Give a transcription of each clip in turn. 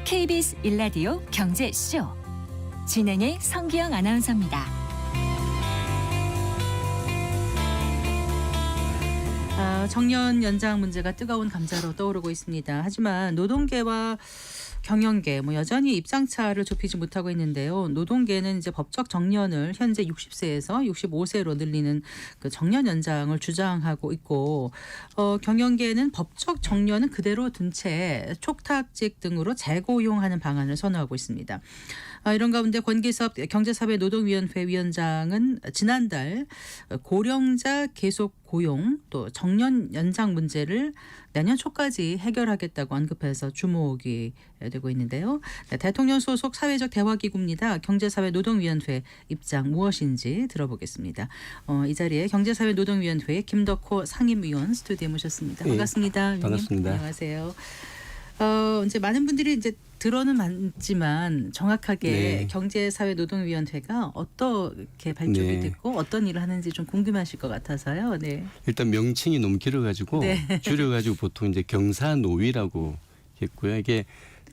KBS 1라디오 경제쇼 진행의 성기영 아나운서입니다. 정년 연장 문제가 뜨거운 감자로 떠오르고 있습니다. 하지만 노동계와 경영계 여전히 입장차를 좁히지 못하고 있는데요. 노동계는 이제 법적 정년을 현재 60세에서 65세로 늘리는 그 정년 연장을 주장하고 있고, 경영계는 법적 정년은 그대로 둔 채 촉탁직 등으로 재고용하는 방안을 선호하고 있습니다. 이런 가운데 권기섭 경제사회노동위원회 위원장은 지난달 고령자 계속 고용 또 정년 연장 문제를 내년 초까지 해결하겠다고 언급해서 주목이 되고 있는데요. 대통령 소속 사회적 대화기구입니다. 경제사회노동위원회 입장 무엇인지 들어보겠습니다. 이 자리에 경제사회노동위원회 김덕호 상임위원 스튜디오에 모셨습니다. 반갑습니다. 네, 반갑습니다. 안녕하세요. 이제 많은 분들이 이제 들어는 많지만 정확하게 네. 경제사회노동위원회가 어떻게 발족이 네. 됐고 어떤 일을 하는지 좀 궁금하실 것 같아서요. 네. 일단 명칭이 너무 길어가지고 네. 줄여가지고 보통 이제 경사노위라고 했고요. 이게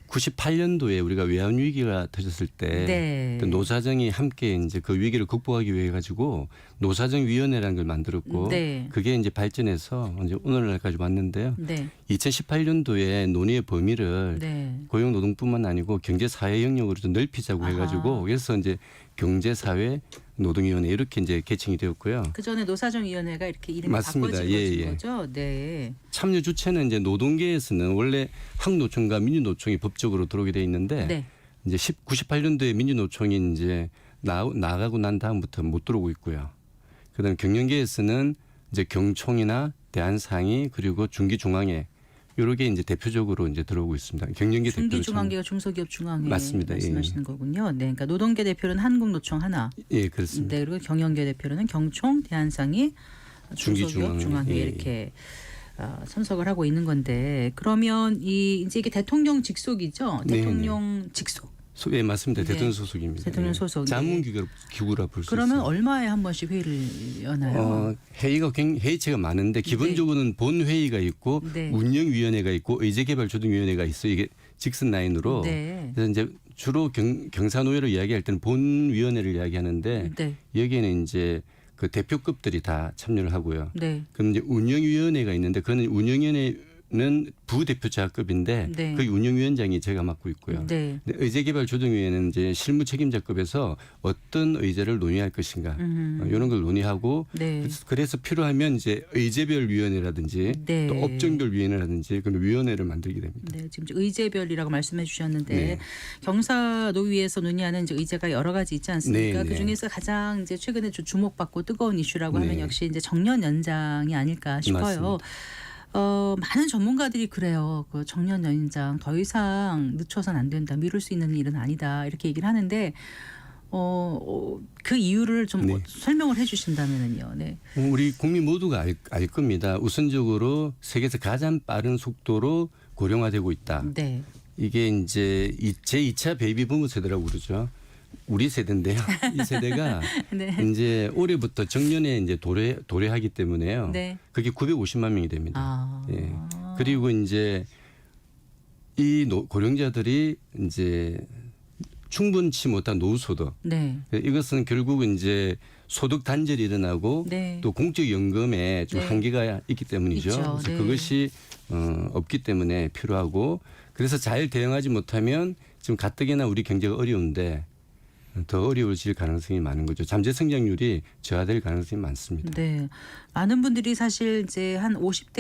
98년도에 우리가 외환 위기가 터졌을 때 네. 그 노사정이 함께 이제 그 위기를 극복하기 위해 가지고 노사정위원회라는 걸 만들었고 네. 그게 이제 발전해서 이제 오늘날까지 왔는데요. 네. 2018년도에 논의의 범위를 네. 고용노동뿐만 아니고 경제사회 영역으로 좀 넓히자고 해가지고 그래서 이제 경제사회 노동위원회 이렇게 이제 개칭이 되었고요. 그 전에 노사정위원회가 이렇게 이름이 맞습니다. 바꿔진 거죠. 네. 참여 주체는 이제 노동계에서는 원래 한국노총과 민주노총이 법적으로 들어오게 돼 있는데 네. 이제 98년도에 민주노총이 이제 나가고 난 다음부터 못 들어오고 있고요. 그다음 경영계에서는 이제 경총이나 대한상의 그리고 중기중앙회 요렇게 이제 대표적으로 이제 들어오고 있습니다. 경영계 대표로 중기중앙계가 중소기업 중앙회 맞습니다. 말씀하시는 거군요. 네. 그러니까 노동계 대표는 한국노총 하나. 예, 그렇습니다. 네. 그리고 경영계 대표는 경총, 대한상의, 중소기업 중앙회 예. 이렇게 참석을 하고 있는 건데, 그러면 이제 이게 대통령 직속이죠? 네, 대통령 직속. 예, 맞습니다. 네. 대통령 소속입니다. 대통령 소속. 자문기구라 볼 수 있습니다. 그러면 얼마에 한 번씩 회의를 여나요? 회의체가 많은데 기본적으로는 본회의가 있고 네. 운영위원회가 있고 의제개발조정위원회가 있어요. 이게 직선 라인으로. 네. 그래서 이제 주로 경사노회로 이야기할 때는 본위원회를 이야기하는데 네. 여기에는 이제 그 대표급들이 다 참여를 하고요. 네. 그럼 이제 운영위원회가 있는데 그는 운영위원회는 부대표자급인데 네. 그 운영위원장이 제가 맡고 있고요. 네. 근데 의제개발조정위원회는 이제 실무 책임자급에서 어떤 의제를 논의할 것인가 이런 걸 논의하고 네. 그래서 필요하면 이제 의제별 위원회라든지 네. 또 업종별 위원회라든지 그런 위원회를 만들게 됩니다. 네, 지금 의제별이라고 말씀해 주셨는데 네. 경사노위에서 논의하는 이제 의제가 여러 가지 있지 않습니까? 네, 그 네. 중에서 가장 이제 최근에 주목받고 뜨거운 이슈라고 네. 하면 역시 이제 정년 연장이 아닐까 싶어요. 맞습니다. 많은 전문가들이 그래요. 그 정년 연장 더 이상 늦춰서는 안 된다. 미룰 수 있는 일은 아니다. 이렇게 얘기를 하는데 그 이유를 좀 네. 설명을 해 주신다면요. 네. 우리 국민 모두가 알 겁니다. 우선적으로 세계에서 가장 빠른 속도로 고령화되고 있다. 네. 이게 이제 제2차 베이비 부모 세대라고 그러죠. 우리 세대인데요. 이 세대가 네. 이제 올해부터 정년에 이제 도래하기 때문에요. 네. 그게 950만 명이 됩니다. 아. 예. 그리고 이제 이 고령자들이 이제 충분치 못한 노후소득. 네. 이것은 결국은 이제 소득 단절이 일어나고 네. 또 공적연금에 좀 네. 한계가 있기 때문이죠. 있죠. 그래서 네. 그것이 없기 때문에 필요하고 그래서 잘 대응하지 못하면 지금 가뜩이나 우리 경제가 어려운데 더 어려워질 가능성이 많은 거죠. 잠재 성장률이 저하될 가능성이 많습니다. 네. 많은 분들이 사실 이제 한 50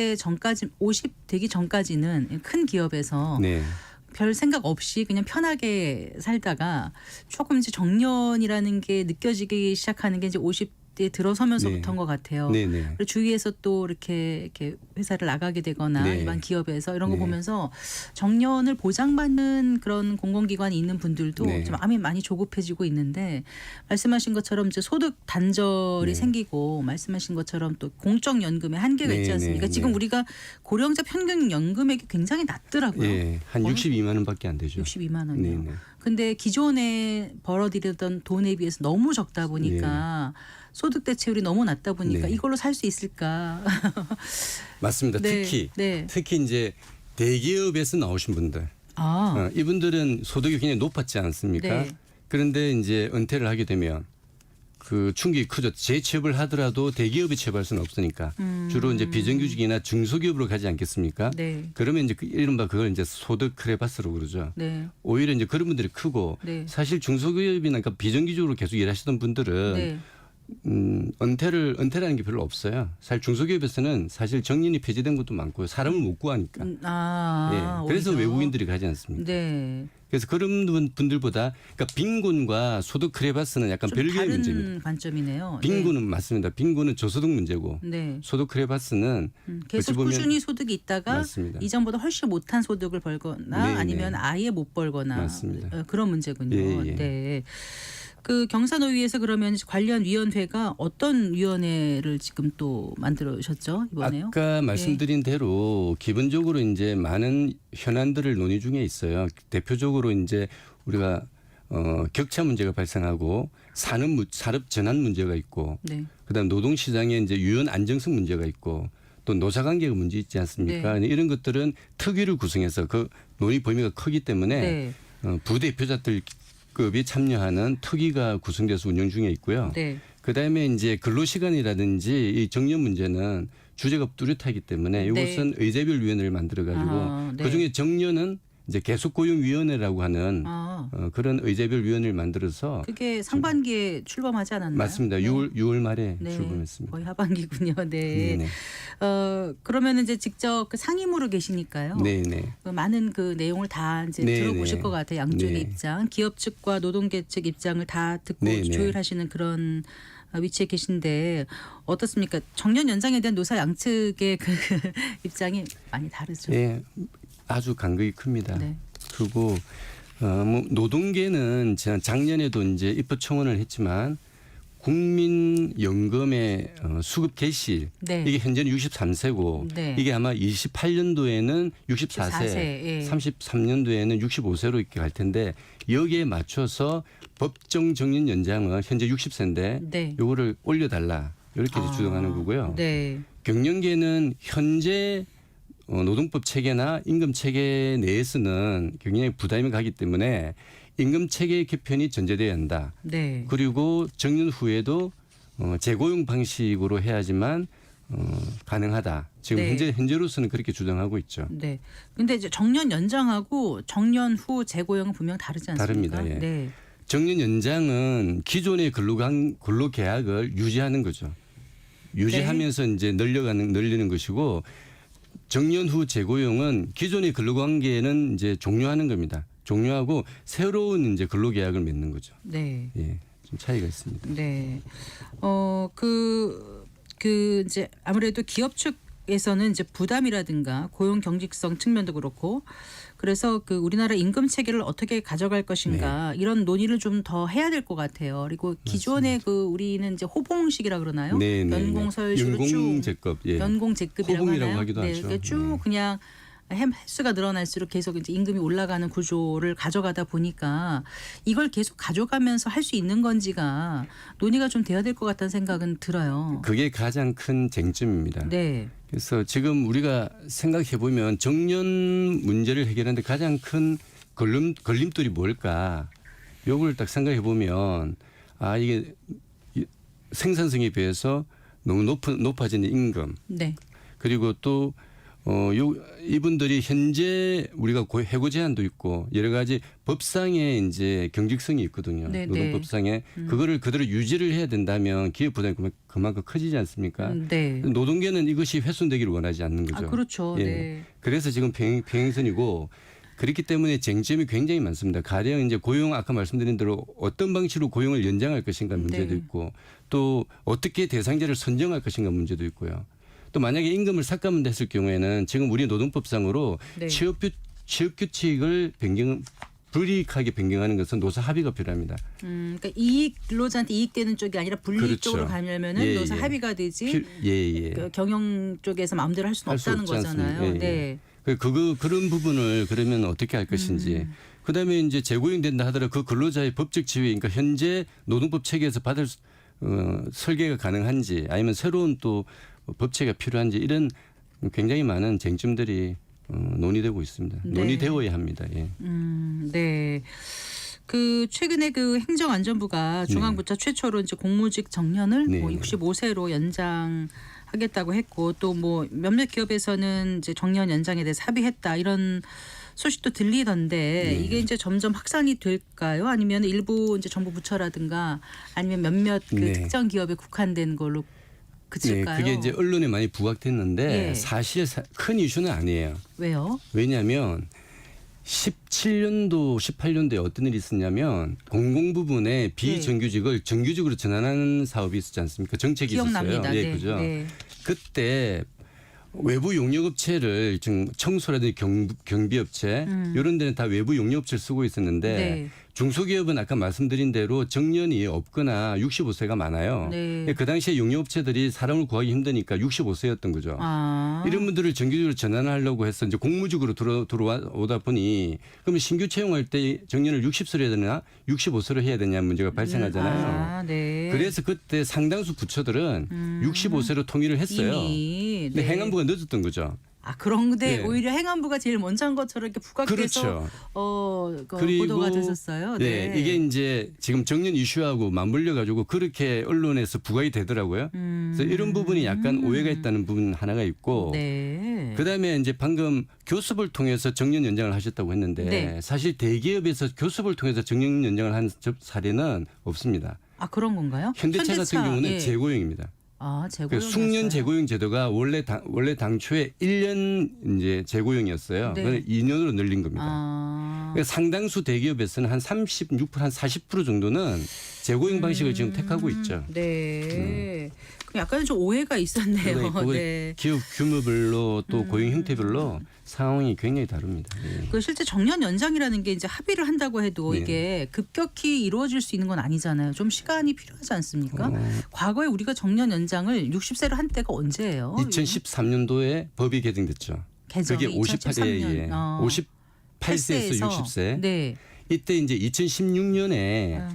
되기 전까지는 큰 기업에서 네. 별 생각 없이 그냥 편하게 살다가 조금 이제 정년이라는 게 느껴지기 시작하는 게 이제 50대 들어서면서부터인 네. 것 같아요. 네네. 그리고 주위에서 또 이렇게 회사를 나가게 되거나 네. 일반 기업에서 이런 거 네. 보면서 정년을 보장받는 그런 공공기관이 있는 분들도 네. 좀 마음이 많이 조급해지고 있는데 말씀하신 것처럼 이제 소득 단절이 네. 생기고 말씀하신 것처럼 또 공적연금에 한계가 네, 있지 않습니까? 네, 지금 네. 우리가 고령자 평균 연금액이 굉장히 낮더라고요. 예, 한 62만 원밖에 안 되죠. 62만 원이요. 네네. 근데 기존에 벌어들이던 돈에 비해서 너무 적다 보니까 소득 대체율이 너무 낮다 보니까 네. 이걸로 살 수 있을까? 맞습니다. 네, 특히 네. 이제 대기업에서 나오신 분들 이분들은 소득이 굉장히 높았지 않습니까? 네. 그런데 이제 은퇴를 하게 되면 그 충격이 크죠. 재취업을 하더라도 대기업에 취업할 수는 없으니까 주로 이제 비정규직이나 중소기업으로 가지 않겠습니까? 네. 그러면 이제 이른바 그걸 이제 소득 크레바스로 그러죠. 네. 오히려 이제 그런 분들이 크고 네. 사실 중소기업이나 그러니까 비정규직으로 계속 일하시던 분들은 네. 은퇴라는 게 별로 없어요. 사실 중소기업에서는 사실 정년이 폐지된 것도 많고요. 사람을 못 구하니까. 예. 그래서 오히려. 외국인들이 가지 않습니까? 네. 그래서 그런 분들보다 그러니까 빈곤과 소득 크레바스는 약간 좀 별개의 다른 문제입니다. 관점이네요. 빈곤은 맞습니다. 빈곤은 저소득 문제고 네. 소득 크레바스는 계속 어찌 보면 꾸준히 소득이 있다가 맞습니다. 이전보다 훨씬 못한 소득을 벌거나 네, 아니면 네. 아예 못 벌거나 맞습니다. 그런 문제군요. 예, 예. 네. 그 경사노위에서 그러면 관련 위원회가 어떤 위원회를 지금 또 만들으셨죠 이번에요? 아까 말씀드린 대로 기본적으로 이제 많은 현안들을 논의 중에 있어요. 대표적으로 이제 우리가 격차 문제가 발생하고 산업 전환 문제가 있고 네. 그다음 노동 시장에 이제 유연 안정성 문제가 있고 또 노사 관계가 문제 있지 않습니까? 이런 것들은 특위를 구성해서 그 논의 범위가 크기 때문에 네. 부대표자들급이 참여하는 특위가 구성돼서 운영 중에 있고요. 네. 그다음에 이제 근로시간이라든지 이 정년 문제는 주제가 뚜렷하기 때문에 이것은 의제별 위원회를 만들어 가지고 네. 그중에 정년은 이제 계속고용위원회라고 하는 그런 의제별 위원회를 만들어서 그게 상반기에 출범하지 않았나요? 맞습니다. 네. 6월 말에 네. 출범했습니다. 거의 하반기군요. 네. 네네. 그러면 이제 직접 그 상임으로 계시니까요. 네네. 그 많은 그 내용을 다 이제 네네. 들어보실 것 같아요. 양쪽의 네. 입장, 기업 측과 노동계 측 입장을 다 듣고 네네. 조율하시는 그런 위치에 계신데 어떻습니까? 정년 연장에 대한 노사 양측의 그 입장이 많이 다르죠. 예, 아주 간극이 큽니다. 네. 그리고 뭐 노동계는 지난 작년에도 이제 입법 청원을 했지만 국민연금의 수급 개시 네. 이게 현재는 63세고 네. 이게 아마 28년도에는 64세, 예. 33년도에는 65세로 이렇게 갈 텐데 여기에 맞춰서 법정 정년 연장은 현재 60세인데 네. 요거를 올려달라 이렇게 이제 주장하는 거고요. 네. 경영계는 현재 노동법 체계나 임금 체계 내에서는 굉장히 부담이 가기 때문에 임금 체계 개편이 전제돼야 한다. 네. 그리고 정년 후에도 재고용 방식으로 해야지만 가능하다. 지금 네. 현재로서는 그렇게 주장하고 있죠. 네. 근데 이제 정년 연장하고 정년 후 재고용은 분명 다르지 않습니까? 다릅니다. 예. 네. 정년 연장은 기존의 근로 계약을 유지하는 거죠. 유지하면서 이제 늘리는 것이고 정년 후 재고용은 기존의 근로관계는 이제 종료하는 겁니다. 종료하고 새로운 이제 근로계약을 맺는 거죠. 네. 예, 좀 차이가 있습니다. 네. 그 이제 아무래도 기업 측에서는 이제 부담이라든가 고용 경직성 측면도 그렇고 그래서 그 우리나라 임금 체계를 어떻게 가져갈 것인가 이런 논의를 좀 더 해야 될 것 같아요. 그리고 기존에 그 우리는 이제 호봉식이라 그러나요? 네, 네, 연공서열식으로 쭉 연공제급, 예. 연공제급이라고 호봉이라고 하나요? 하기도 네, 하죠. 그러니까 쭉 그냥 횟수가 늘어날수록 계속 이제 임금이 올라가는 구조를 가져가다 보니까 이걸 계속 가져가면서 할 수 있는 건지가 논의가 좀 돼야 될 것 같다는 생각은 들어요. 그게 가장 큰 쟁점입니다. 네. 그래서 지금 우리가 생각해 보면 정년 문제를 해결하는데 가장 큰 걸림돌이 뭘까? 요걸 딱 생각해 보면 이게 생산성에 비해서 너무 높아지는 임금 네. 그리고 또 이분들이 현재 우리가 해고 제한도 있고 여러 가지 법상의 이제 경직성이 있거든요. 네, 노동법상에 그거를 그대로 유지를 해야 된다면 기업 부담이 그만큼 커지지 않습니까? 네. 노동계는 이것이 훼손되기를 원하지 않는 거죠. 그렇죠. 예. 네. 그래서 지금 평행선이고 그렇기 때문에 쟁점이 굉장히 많습니다. 가령 이제 고용 아까 말씀드린 대로 어떤 방식으로 고용을 연장할 것인가 문제도 네. 있고 또 어떻게 대상자를 선정할 것인가 문제도 있고요. 또 만약에 임금을 삭감했을 경우에는 지금 우리 노동법상으로 네. 취업 규칙을 불이익하게 변경하는 것은 노사 합의가 필요합니다. 그러니까 근로자한테 이익되는 쪽이 아니라 불이익 그렇죠. 쪽으로 가려면은 예, 노사 예. 합의가 되지. 그 경영 쪽에서 마음대로 할 수는 할 수 없다는 없지 않습니까? 거잖아요. 예, 예. 네. 그런 부분을 그러면 어떻게 할 것인지. 그다음에 이제 재고용된다 하더라도 그 근로자의 법적 지위, 그러니까 현재 노동법 체계에서 받을 설계가 가능한지 아니면 새로운 또 법체가 필요한지 이런 굉장히 많은 쟁점들이 논의되고 있습니다. 네. 논의되어야 합니다. 예. 네. 그 최근에 그 행정안전부가 중앙부처 최초로 이제 공무직 정년을 네. 뭐 65세로 연장하겠다고 했고 또 뭐 몇몇 기업에서는 이제 정년 연장에 대해서 합의했다 이런 소식도 들리던데 네. 이게 이제 점점 확산이 될까요? 아니면 일부 이제 정부 부처라든가 아니면 몇몇 그 네. 특정 기업에 국한된 걸로 그칠까요? 그게 이제 언론에 많이 부각됐는데 예. 사실 큰 이슈는 아니에요. 왜요? 왜냐하면 17년도, 18년도에 어떤 일이 있었냐면 공공 부분에 비정규직을 정규직으로 전환하는 사업이 있었지 않습니까? 정책이 기억납니다. 있었어요. 예, 네. 그죠? 네. 그때 외부 용역업체를 지금 청소라든지 경비업체 이런 데는 다 외부 용역업체를 쓰고 있었는데 네. 중소기업은 아까 말씀드린 대로 정년이 없거나 65세가 많아요. 네. 그 당시에 용역업체들이 사람을 구하기 힘드니까 65세였던 거죠. 아. 이런 분들을 정규직으로 전환하려고 해서 이제 공무직으로 들어오다 보니 그러면 신규 채용할 때 정년을 60세로 해야 되나 65세로 해야 되냐 문제가 발생하잖아요. 아, 네. 그래서 그때 상당수 부처들은 65세로 통일을 했어요. 이미, 근데 네. 행안부가 늦었던 거죠. 아 그런데 네. 오히려 행안부가 제일 먼저 한 것처럼 이렇게 부각돼서 그렇죠. 그 보도가 됐었어요. 네. 이게 이제 지금 정년 이슈하고 맞물려 가지고 그렇게 언론에서 부각이 되더라고요. 그래서 이런 부분이 약간 오해가 있다는 부분 하나가 있고 네. 그다음에 이제 방금 교섭을 통해서 정년 연장을 하셨다고 했는데 네. 사실 대기업에서 교섭을 통해서 정년 연장을 한 사례는 없습니다. 아 그런 건가요? 현대차 같은 경우는 예. 재고용입니다. 아 재고용. 숙련 재고용 제도가 원래 당초에 1년 이제 재고용이었어요. 네. 그걸 2년으로 늘린 겁니다. 아. 그러니까 상당수 대기업에서는 한 36%, 한 40% 정도는 재고용 방식을 지금 택하고 있죠. 네. 그럼 약간 좀 오해가 있었네요. 그걸 네. 기업 규모별로 또 고용 형태별로 상황이 굉장히 다릅니다. 예. 그 실제 정년 연장이라는 게 이제 합의를 한다고 해도 네. 이게 급격히 이루어질 수 있는 건 아니잖아요. 좀 시간이 필요하지 않습니까? 과거에 우리가 정년 연장을 60세로 한 때가 언제예요? 2013년도에 법이 개정됐죠. 개정이 그게 58세, 58세에서 60세. 네. 이때 이제 2016년에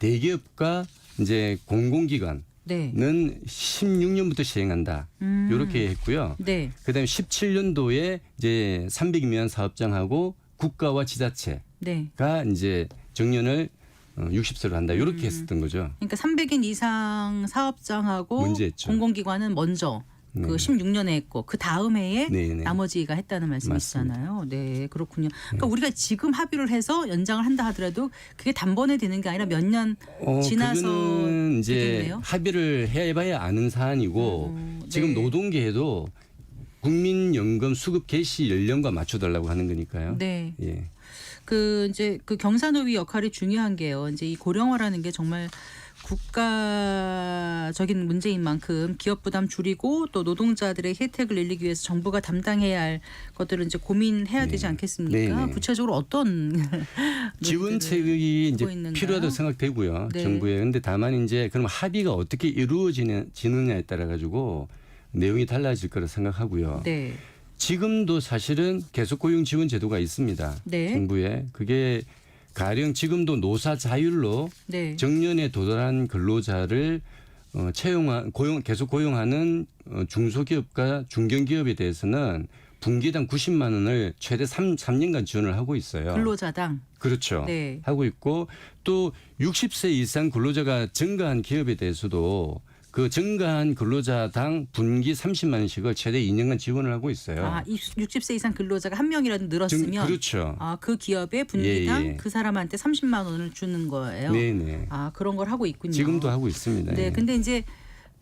대기업과 이제 공공기관은 네. 16년부터 시행한다. 이렇게 했고요. 네. 그다음에 17년도에 이제 300인 미만 사업장하고 국가와 지자체가 네. 이제 정년을 60세로 한다. 이렇게 했었던 거죠. 그러니까 300인 이상 사업장하고 먼저 했죠. 공공기관은 먼저 그 네. 16년에 했고 그 다음 해에 네네. 나머지가 했다는 말씀이시잖아요. 네, 그렇군요. 그러니까 우리가 지금 합의를 해서 연장을 한다 하더라도 그게 단번에 되는 게 아니라 몇 년 지나서 그거는 이제 되겠네요? 합의를 해봐야 아는 사안이고 지금 네. 노동계에도 국민연금 수급 개시 연령과 맞춰달라고 하는 거니까요. 네. 예. 그 이제 그 경사노위 역할이 중요한 게요. 이제 이 고령화라는 게 정말 국가적인 문제인 만큼 기업 부담 줄이고 또 노동자들의 혜택을 늘리기 위해서 정부가 담당해야 할 것들을 이제 고민해야 되지 않겠습니까? 네네. 구체적으로 어떤 지원책이 이제 하고 있는가요? 필요하다고 생각되고요. 네. 정부에. 근데 다만 이제 그럼 합의가 어떻게 이루어지느냐에 따라 가지고 내용이 달라질 거라 생각하고요. 네. 지금도 사실은 계속 고용 지원 제도가 있습니다. 네. 정부에. 그게 가령 지금도 노사 자율로 네. 정년에 도달한 근로자를 계속 고용하는 중소기업과 중견기업에 대해서는 분기당 90만 원을 최대 3년간 지원을 하고 있어요. 근로자당. 그렇죠. 네. 하고 있고 또 60세 이상 근로자가 증가한 기업에 대해서도 그 증가한 근로자당 분기 30만 원씩을 최대 2년간 지원을 하고 있어요. 아, 60세 이상 근로자가 한 명이라도 늘었으면 그렇죠. 아, 그 기업의 분기당 예, 예. 그 사람한테 30만 원을 주는 거예요. 네네. 아, 그런 걸 하고 있군요. 지금도 하고 있습니다. 네, 예. 근데 이제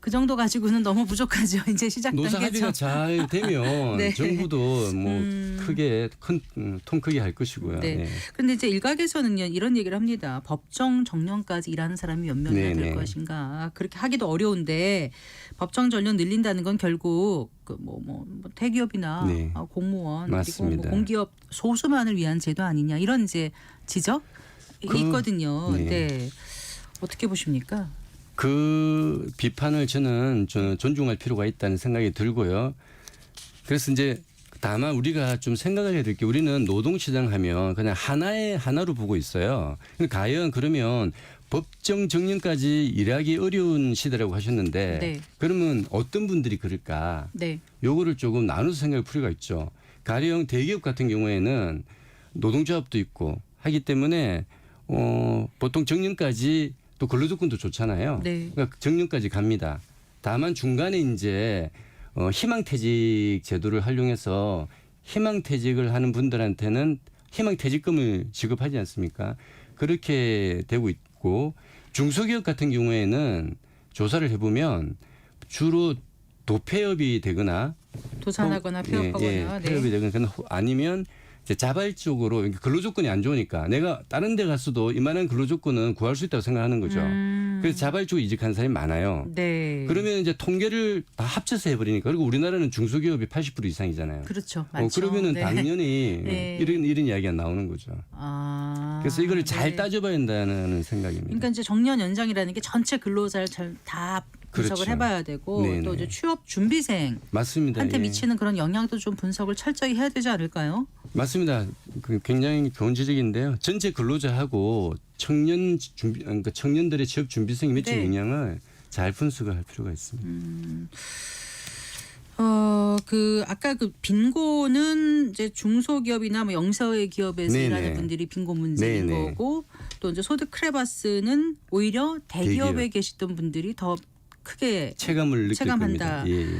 그 정도 가지고는 너무 부족하죠. 이제 시작 노사 단계죠. 합의가 잘 되면 네. 정부도 뭐 크게 큰 통 크게 할 것이고요. 네. 네. 근데 이제 일각에서는요 이런 얘기를 합니다. 법정 정년까지 일하는 사람이 몇 명이나 될 네네. 것인가. 그렇게 하기도 어려운데 법정 정년 늘린다는 건 결국 그 뭐 대기업이나 네. 공무원 맞습니다. 그리고 뭐 공기업 소수만을 위한 제도 아니냐 이런 이제 지적이 있거든요. 네. 네. 어떻게 보십니까? 그 비판을 저는 존중할 필요가 있다는 생각이 들고요. 그래서 이제 다만 우리가 좀 생각을 해야 될 게 우리는 노동시장 하면 그냥 하나로 보고 있어요. 과연 그러면 법정 정년까지 일하기 어려운 시대라고 하셨는데 네. 그러면 어떤 분들이 그럴까? 네. 요거를 조금 나눠서 생각할 필요가 있죠. 가령 대기업 같은 경우에는 노동조합도 있고 하기 때문에 보통 정년까지 또 근로조건도 좋잖아요. 네. 그러니까 정년까지 갑니다. 다만 중간에 이제 희망퇴직 제도를 활용해서 희망퇴직을 하는 분들한테는 희망퇴직금을 지급하지 않습니까? 그렇게 되고 있고 중소기업 같은 경우에는 조사를 해보면 주로 도폐업이 되거나 도산하거나 폐업하거나 폐업이 되거나 아니면 이제 자발적으로 근로조건이 안 좋으니까 내가 다른 데 갔어도 이만한 근로조건은 구할 수 있다고 생각하는 거죠. 그래서 자발적으로 이직하는 사람이 많아요. 네. 그러면 이제 통계를 다 합쳐서 해버리니까 그리고 우리나라는 중소기업이 80% 이상이잖아요. 그렇죠. 많죠. 그러면은 네. 당연히 네. 이런 이야기가 나오는 거죠. 그래서 이걸 잘 네. 따져봐야 된다는 생각입니다. 그러니까 이제 정년 연장이라는 게 전체 근로자를 다 분석을 그렇죠. 해봐야 되고 네네. 또 이제 취업 준비생한테 맞습니다. 예. 미치는 그런 영향도 좀 분석을 철저히 해야 되지 않을까요? 맞습니다. 굉장히 좋은 지적인데요. 전체 근로자하고 그러니까 청년들의 취업 준비생이 미치는 네. 영향을 잘 분석을 할 필요가 있습니다. 아까 그 빈곤은 이제 중소기업이나 뭐 영세 기업에서 네네. 일하는 분들이 빈곤 문제인 네네. 거고 또 이제 소득 크레바스는 오히려 대기업에 대기업. 계시던 분들이 더 크게 체감을 느낄 체감한다. 겁니다. 예, 예.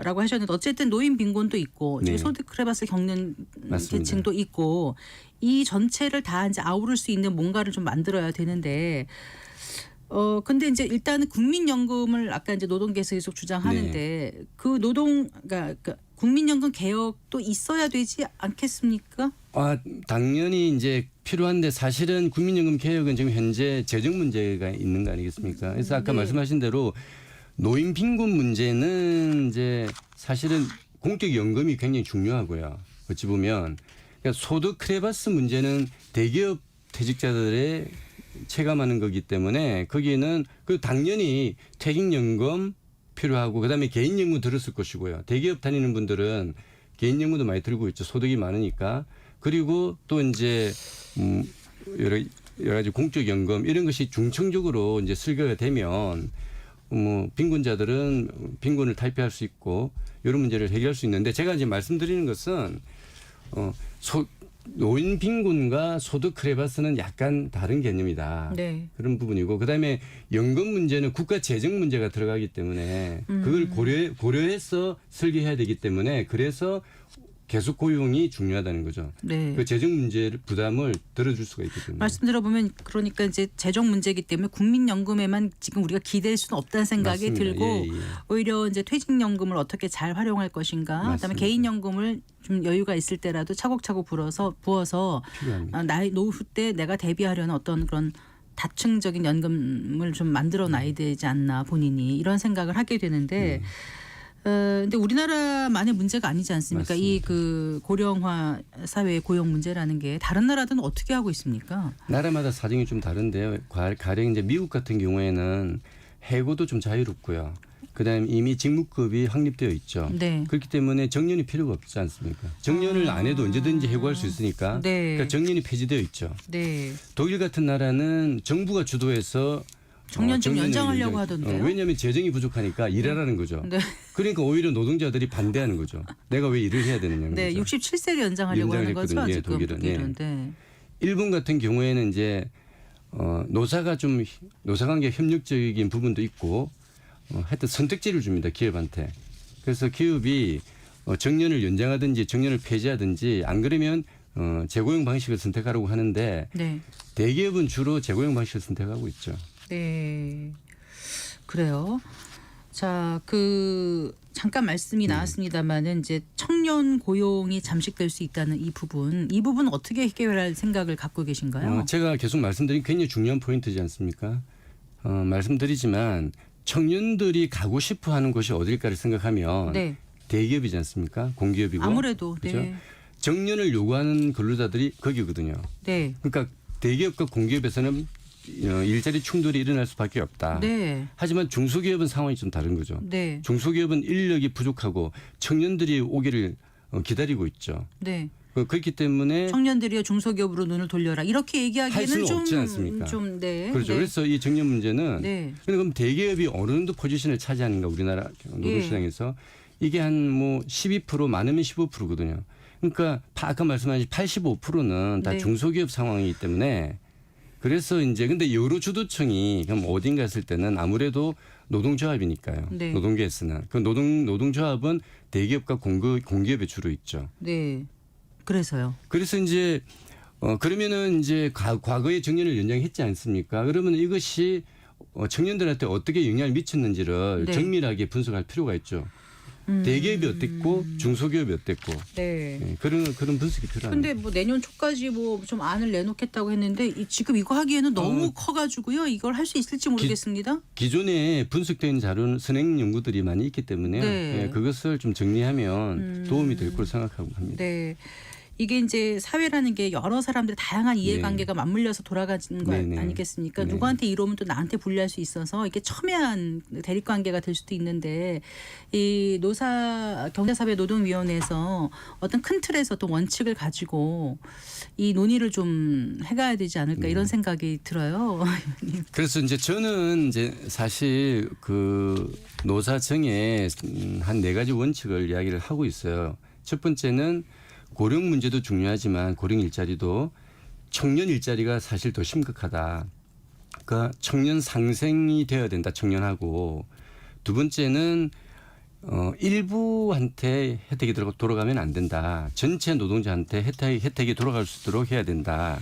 라고 하셨는데 어쨌든 노인 빈곤도 있고 네. 소득 크레바스 겪는 맞습니다. 계층도 있고 이 전체를 다 이제 아우를 수 있는 뭔가를 좀 만들어야 되는데 근데 이제 일단은 국민연금을 아까 이제 노동계에서 계속 주장하는데 네. 그러니까 국민연금 개혁도 있어야 되지 않겠습니까? 당연히 이제 필요한데 사실은 국민연금 개혁은 지금 현재 재정 문제가 있는 거 아니겠습니까? 그래서 아까 네. 말씀하신 대로 노인 빈곤 문제는 이제 사실은 공적 연금이 굉장히 중요하고요. 어찌 보면 그러니까 소득 크레바스 문제는 대기업 퇴직자들의 체감하는 거기 때문에 거기에는 그 당연히 퇴직연금 필요하고 그다음에 개인연금 들었을 것이고요. 대기업 다니는 분들은 개인연금도 많이 들고 있죠. 소득이 많으니까. 그리고 또 이제 여러 가지 공적연금 이런 것이 중청적으로 이제 설계가 되면 빈곤자들은 빈곤을 탈피할 수 있고 이런 문제를 해결할 수 있는데 제가 이제 말씀드리는 것은 노인 빈곤과 소득 크레바스는 약간 다른 개념이다. 네. 그런 부분이고 그다음에 연금 문제는 국가 재정 문제가 들어가기 때문에 그걸 고려해서 설계해야 되기 때문에 그래서 계속 고용이 중요하다는 거죠. 네. 그 재정 문제 부담을 들어줄 수가 있기 때문에. 말씀 들어보면 그러니까 이제 재정 문제이기 때문에 국민연금에만 지금 우리가 기댈 수는 없다는 생각이 맞습니다. 들고 예, 예. 오히려 이제 퇴직연금을 어떻게 잘 활용할 것인가, 그다음에 맞습니다. 개인연금을 좀 여유가 있을 때라도 차곡차곡 부어서 필요합니다. 나이 노후 때 내가 대비하려는 어떤 그런 다층적인 연금을 좀 만들어 놔야 되지 않나 본인이 이런 생각을 하게 되는데. 근데 우리나라만의 문제가 아니지 않습니까? 맞습니다. 이 그 고령화 사회의 고용 문제라는 게 다른 나라들은 어떻게 하고 있습니까? 나라마다 사정이 좀 다른데요. 가령 이제 미국 같은 경우에는 해고도 좀 자유롭고요. 그다음에 이미 직무급이 확립되어 있죠. 네. 그렇기 때문에 정년이 필요가 없지 않습니까? 정년을 안 해도 언제든지 해고할 수 있으니까. 네. 그러니까 정년이 폐지되어 있죠. 네. 독일 같은 나라는 정부가 주도해서 정년 좀 정년을 연장하려고 연장- 하던데요. 왜냐하면 재정이 부족하니까 일하라는 거죠. 네. 그러니까 오히려 노동자들이 반대하는 거죠. 내가 왜 일을 해야 되느냐는 네, 거죠. 67세를 연장하려고 하는 거죠. 연장을 했거든요. 지금 독일은. 독일은. 네. 일본 같은 경우에는 이제 노사관계 협력적인 부분도 있고 하여튼 선택지를 줍니다. 기업한테. 그래서 기업이 정년을 연장하든지 정년을 폐지하든지 안 그러면 재고용 방식을 선택하라고 하는데 네. 대기업은 주로 재고용 방식을 선택하고 있죠. 네. 그래요. 자, 잠깐 말씀이 나왔습니다만은 이제 청년 고용이 잠식될 수 있다는 이 부분 어떻게 해결할 생각을 갖고 계신가요? 제가 계속 말씀드린 굉장히 중요한 포인트지 않습니까? 말씀드리지만 청년들이 가고 싶어하는 곳이 어딜까를 생각하면 네. 대기업이지 않습니까? 공기업이고. 아무래도 그렇죠? 네. 정년을 요구하는 근로자들이 거기거든요. 네. 그러니까 대기업과 공기업에서는 일자리 충돌이 일어날 수밖에 없다. 네. 하지만 중소기업은 상황이 좀 다른 거죠. 네. 중소기업은 인력이 부족하고 청년들이 오기를 기다리고 있죠. 네. 그렇기 때문에 청년들이여 중소기업으로 눈을 돌려라. 이렇게 할 얘기하기에는 수는 좀 없지 않습니까? 네. 그렇죠. 네. 그래서 이 정년 문제는 네. 그럼 대기업이 어느 정도 포지션을 차지하는가 우리나라 노동시장에서 이게 한 12% 많으면 15%거든요. 그러니까 아까 말씀하신 85%는 다 네. 중소기업 상황이기 때문에 그래서 이제 근데 여러 주도청이 그럼 어딘가 했을 때는 아무래도 노동조합이니까요. 네. 노동계에서는 그 노동조합은 대기업과 공기업에 주로 있죠. 네. 그래서요. 그래서 이제 그러면은 이제 과거에 정년을 연장했지 않습니까? 그러면 이것이 청년들한테 어떻게 영향을 미쳤는지를 네. 정밀하게 분석할 필요가 있죠. 대기업이 어땠고 중소기업이 어땠고 네. 예, 그런 분석이 필요합니다. 근데 뭐 내년 초까지 뭐 좀 안을 내놓겠다고 했는데 지금 이거 하기에는 너무 커가지고요. 이걸 할 수 있을지 모르겠습니다. 기존에 분석된 자료는 선행 연구들이 많이 있기 때문에 네. 예, 그것을 좀 정리하면 도움이 될 거로 생각하고 합니다. 네. 이게 이제 사회라는 게 여러 사람들의 다양한 이해관계가 맞물려서 돌아가는 거 네네. 아니겠습니까? 네. 누구한테 이러면 또 나한테 불리할 수 있어서 이게 첨예한 대립관계가 될 수도 있는데 이 경제사회노동위원회에서 어떤 큰 틀에서 또 원칙을 가지고 이 논의를 좀 해가야 되지 않을까 이런 생각이 들어요. 그래서 이제 저는 이제 사실 그 노사정에 한 4가지 원칙을 이야기를 하고 있어요. 첫 번째는 고령 문제도 중요하지만 고령 일자리도 청년 일자리가 사실 더 심각하다. 그러니까 청년 상생이 되어야 된다. 청년하고 두 번째는 일부한테 혜택이 돌아가면 안 된다. 전체 노동자한테 혜택이 돌아갈 수 있도록 해야 된다.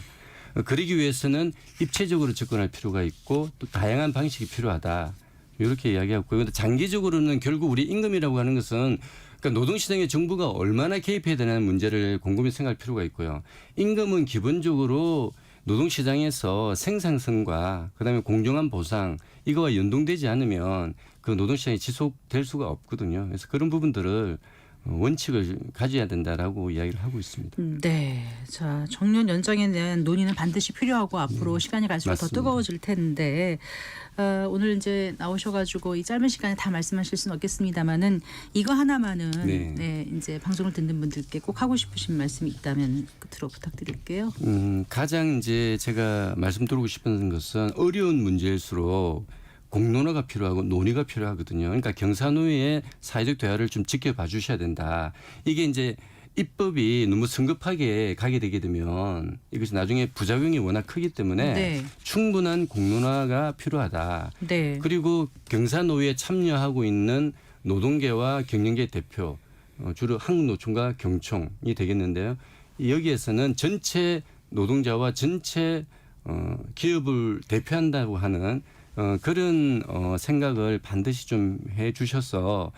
그러기 위해서는 입체적으로 접근할 필요가 있고 또 다양한 방식이 필요하다. 이렇게 이야기하고 그런데 장기적으로는 결국 우리 임금이라고 하는 것은 그러니까 노동시장에 정부가 얼마나 개입해야 되는 문제를 곰곰이 생각할 필요가 있고요. 임금은 기본적으로 노동시장에서 생산성과 그다음에 공정한 보상 이거와 연동되지 않으면 그 노동시장이 지속될 수가 없거든요. 그래서 그런 부분들을 원칙을 가져야 된다라고 이야기를 하고 있습니다. 네. 자, 정년 연장에 대한 논의는 반드시 필요하고 앞으로 시간이 갈수록 더 맞습니다. 뜨거워질 텐데 오늘 이제 나오셔가지고 이 짧은 시간에 다 말씀하실 수는 없겠습니다만은 이거 하나만은 네. 이제 방송을 듣는 분들께 꼭 하고 싶으신 말씀이 있다면 끝으로 부탁드릴게요. 가장 이제 제가 말씀드리고 싶은 것은 어려운 문제일수록 공론화가 필요하고 논의가 필요하거든요. 그러니까 경사노위의 사회적 대화를 좀 지켜봐 주셔야 된다. 이게 이제 입법이 너무 성급하게 가게 되게 되면 이것이 나중에 부작용이 워낙 크기 때문에 네. 충분한 공론화가 필요하다. 네. 그리고 경사노위에 참여하고 있는 노동계와 경영계 대표 주로 한국노총과 경총이 되겠는데요. 여기에서는 전체 노동자와 전체 기업을 대표한다고 하는 그런 생각을 반드시 좀 해 주셔서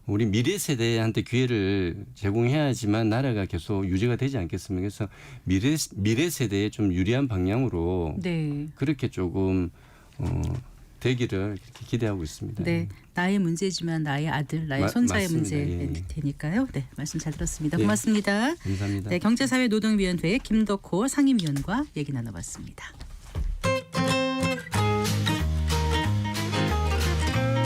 우리 미래 세대한테 기회를 제공해야지만 나라가 계속 유지가 되지 않겠습니까? 그래서 미래 세대에 좀 유리한 방향으로 네. 그렇게 조금 되기를 기대하고 있습니다. 네. 나의 문제지만 나의 아들, 나의 손자의 맞습니다. 문제 예. 되니까요. 네. 말씀 잘 들었습니다. 예. 고맙습니다. 감사합니다. 네. 경제사회노동위원회 김덕호 상임위원과 얘기 나눠봤습니다.